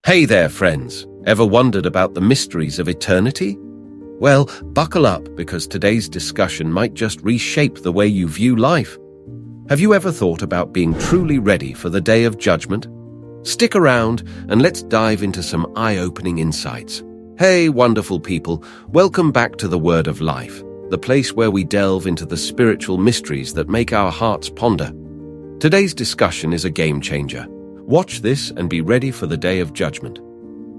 Hey there, friends. Ever wondered about the mysteries of eternity? Well, buckle up because today's discussion might just reshape the way you view life. Have you ever thought about being truly ready for the day of judgment? Stick around and let's dive into some eye-opening insights. Hey, wonderful people, welcome back to the Word of Life, the place where we delve into the spiritual mysteries that make our hearts ponder. Today's discussion is a game changer. Watch this and be ready for the day of judgment.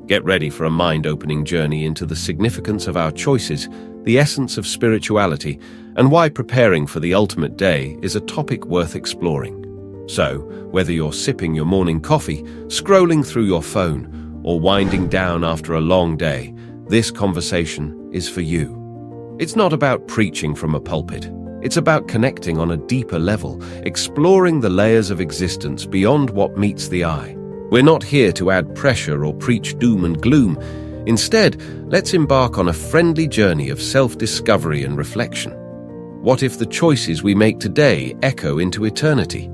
Get ready for a mind-opening journey into the significance of our choices, the essence of spirituality, and why preparing for the ultimate day is a topic worth exploring. So, whether you're sipping your morning coffee, scrolling through your phone, or winding down after a long day, this conversation is for you. It's not about preaching from a pulpit. It's about connecting on a deeper level, exploring the layers of existence beyond what meets the eye. We're not here to add pressure or preach doom and gloom. Instead, let's embark on a friendly journey of self-discovery and reflection. What if the choices we make today echo into eternity?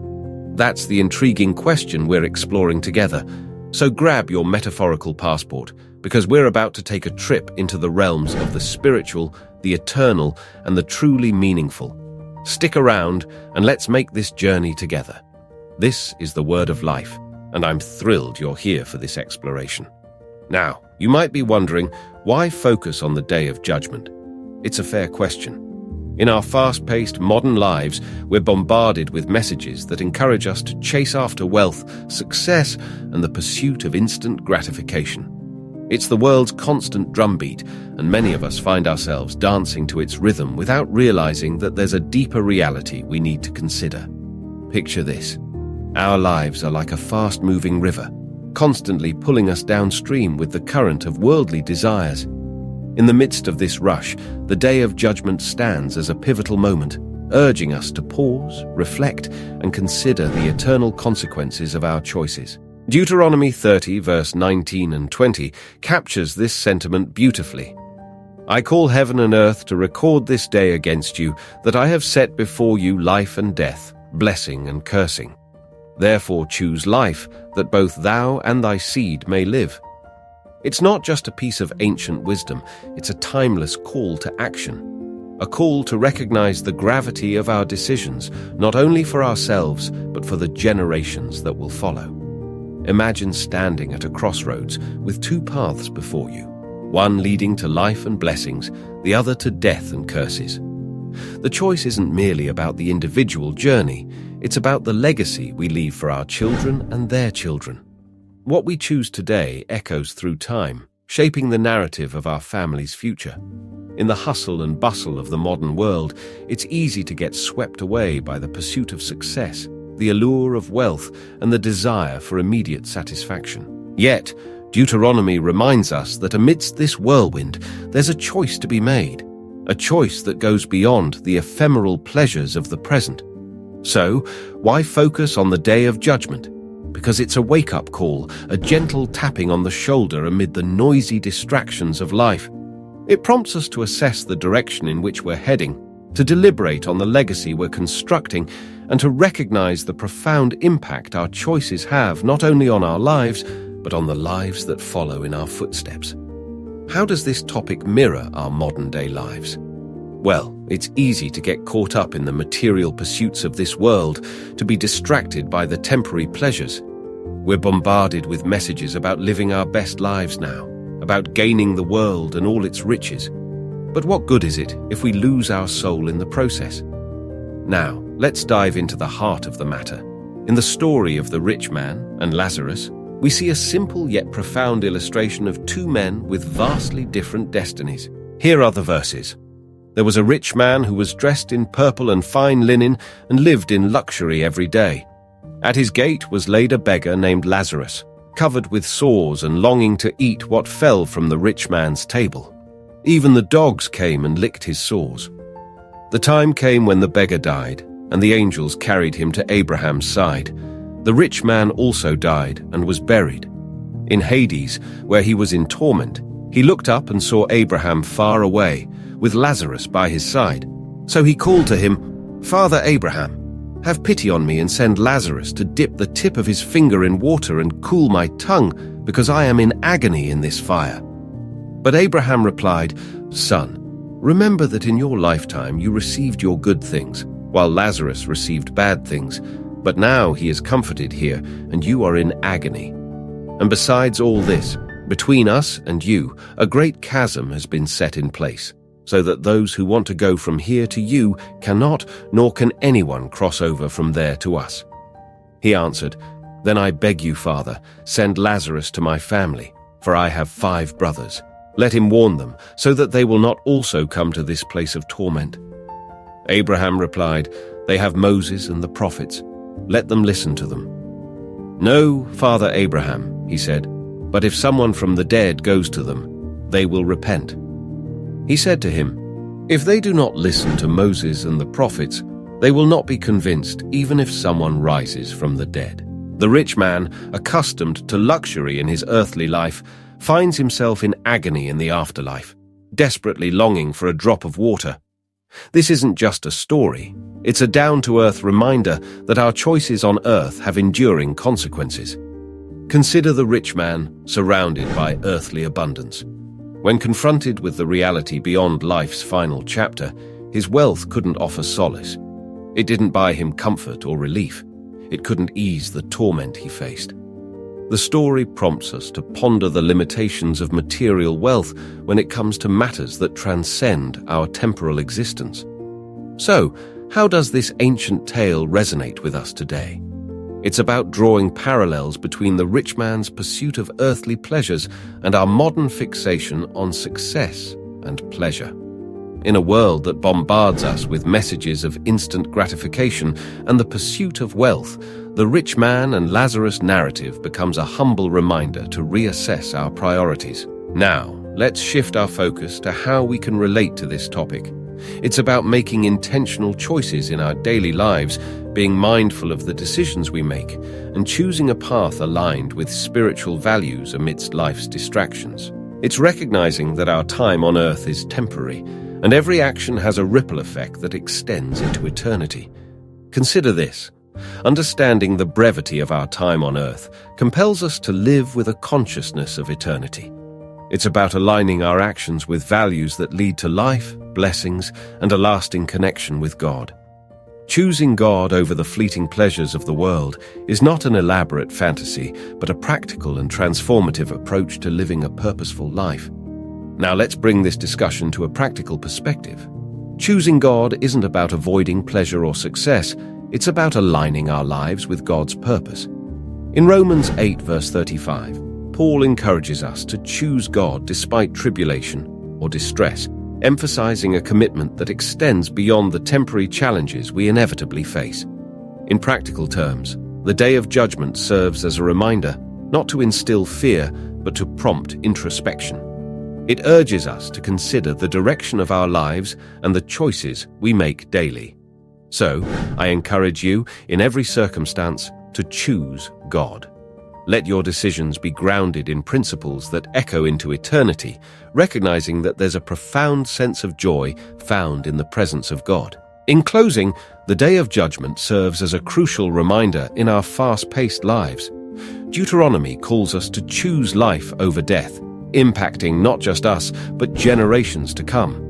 That's the intriguing question we're exploring together. So grab your metaphorical passport, because we're about to take a trip into the realms of the spiritual, the eternal, and the truly meaningful. Stick around and let's make this journey together. This is the Word of Life, and I'm thrilled you're here for this exploration. Now, you might be wondering, why focus on the Day of Judgment? It's a fair question. In our fast-paced modern lives, we're bombarded with messages that encourage us to chase after wealth, success, and the pursuit of instant gratification. It's the world's constant drumbeat, and many of us find ourselves dancing to its rhythm without realizing that there's a deeper reality we need to consider. Picture this. Our lives are like a fast-moving river, constantly pulling us downstream with the current of worldly desires. In the midst of this rush, the Day of Judgment stands as a pivotal moment, urging us to pause, reflect, and consider the eternal consequences of our choices. Deuteronomy 30, verse 19 and 20, captures this sentiment beautifully. I call heaven and earth to record this day against you, that I have set before you life and death, blessing and cursing. Therefore choose life, that both thou and thy seed may live. It's not just a piece of ancient wisdom, it's a timeless call to action. A call to recognize the gravity of our decisions, not only for ourselves, but for the generations that will follow. Imagine standing at a crossroads with two paths before you, one leading to life and blessings, the other to death and curses. The choice isn't merely about the individual journey, it's about the legacy we leave for our children and their children. What we choose today echoes through time, shaping the narrative of our family's future. In the hustle and bustle of the modern world, it's easy to get swept away by the pursuit of success, the allure of wealth, and the desire for immediate satisfaction. Yet, Deuteronomy reminds us that amidst this whirlwind, there's a choice to be made, a choice that goes beyond the ephemeral pleasures of the present. So, why focus on the Day of Judgment? Because it's a wake-up call, a gentle tapping on the shoulder amid the noisy distractions of life. It prompts us to assess the direction in which we're heading, to deliberate on the legacy we're constructing, and to recognize the profound impact our choices have not only on our lives, but on the lives that follow in our footsteps. How does this topic mirror our modern-day lives? Well, it's easy to get caught up in the material pursuits of this world, to be distracted by the temporary pleasures. We're bombarded with messages about living our best lives now, about gaining the world and all its riches. But what good is it if we lose our soul in the process? Now, let's dive into the heart of the matter. In the story of the rich man and Lazarus, we see a simple yet profound illustration of two men with vastly different destinies. Here are the verses. There was a rich man who was dressed in purple and fine linen and lived in luxury every day. At his gate was laid a beggar named Lazarus, covered with sores and longing to eat what fell from the rich man's table. Even the dogs came and licked his sores. The time came when the beggar died, and the angels carried him to Abraham's side. The rich man also died and was buried. In Hades, where he was in torment, he looked up and saw Abraham far away, with Lazarus by his side. So he called to him, "Father Abraham, have pity on me and send Lazarus to dip the tip of his finger in water and cool my tongue, because I am in agony in this fire." But Abraham replied, "Son, remember that in your lifetime you received your good things, while Lazarus received bad things, but now he is comforted here, and you are in agony. And besides all this, between us and you, a great chasm has been set in place, so that those who want to go from here to you cannot, nor can anyone cross over from there to us." He answered, "Then I beg you, Father, send Lazarus to my family, for I have 5 brothers. Let him warn them, so that they will not also come to this place of torment." Abraham replied, "They have Moses and the prophets. Let them listen to them." "No, Father Abraham," he said, "but if someone from the dead goes to them, they will repent." He said to him, "If they do not listen to Moses and the prophets, they will not be convinced even if someone rises from the dead." The rich man, accustomed to luxury in his earthly life, finds himself in agony in the afterlife, desperately longing for a drop of water. This isn't just a story. It's a down-to-earth reminder that our choices on earth have enduring consequences. Consider the rich man surrounded by earthly abundance. When confronted with the reality beyond life's final chapter, his wealth couldn't offer solace. It didn't buy him comfort or relief. It couldn't ease the torment he faced. The story prompts us to ponder the limitations of material wealth when it comes to matters that transcend our temporal existence. So, how does this ancient tale resonate with us today? It's about drawing parallels between the rich man's pursuit of earthly pleasures and our modern fixation on success and pleasure. In a world that bombards us with messages of instant gratification and the pursuit of wealth, the rich man and Lazarus narrative becomes a humble reminder to reassess our priorities. Now, let's shift our focus to how we can relate to this topic. It's about making intentional choices in our daily lives, being mindful of the decisions we make, and choosing a path aligned with spiritual values amidst life's distractions. It's recognizing that our time on earth is temporary, and every action has a ripple effect that extends into eternity. Consider this. Understanding the brevity of our time on earth compels us to live with a consciousness of eternity. It's about aligning our actions with values that lead to life, blessings, and a lasting connection with God. Choosing God over the fleeting pleasures of the world is not an elaborate fantasy, but a practical and transformative approach to living a purposeful life. Now let's bring this discussion to a practical perspective. Choosing God isn't about avoiding pleasure or success, it's about aligning our lives with God's purpose. In Romans 8 verse 35, Paul encourages us to choose God despite tribulation or distress, emphasizing a commitment that extends beyond the temporary challenges we inevitably face. In practical terms, the day of judgment serves as a reminder not to instill fear, but to prompt introspection. It urges us to consider the direction of our lives and the choices we make daily. So, I encourage you, in every circumstance, to choose God. Let your decisions be grounded in principles that echo into eternity, recognizing that there's a profound sense of joy found in the presence of God. In closing, the Day of Judgment serves as a crucial reminder in our fast-paced lives. Deuteronomy calls us to choose life over death, impacting not just us, but generations to come.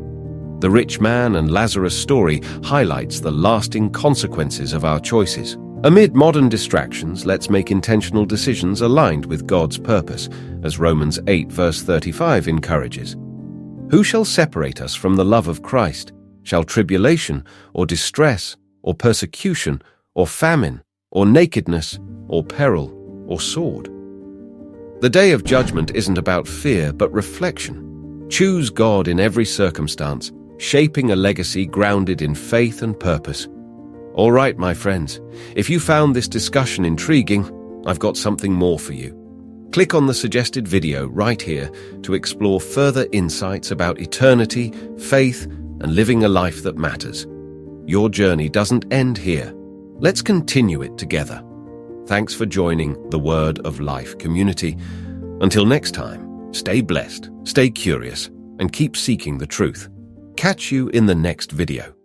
The rich man and Lazarus story highlights the lasting consequences of our choices. Amid modern distractions, let's make intentional decisions aligned with God's purpose, as Romans 8 verse 35 encourages. Who shall separate us from the love of Christ? Shall tribulation, or distress, or persecution, or famine, or nakedness, or peril, or sword? The Day of Judgment isn't about fear, but reflection. Choose God in every circumstance, shaping a legacy grounded in faith and purpose. All right, my friends, if you found this discussion intriguing, I've got something more for you. Click on the suggested video right here to explore further insights about eternity, faith, and living a life that matters. Your journey doesn't end here. Let's continue it together. Thanks for joining the Word of Life community. Until next time, stay blessed, stay curious, and keep seeking the truth. Catch you in the next video.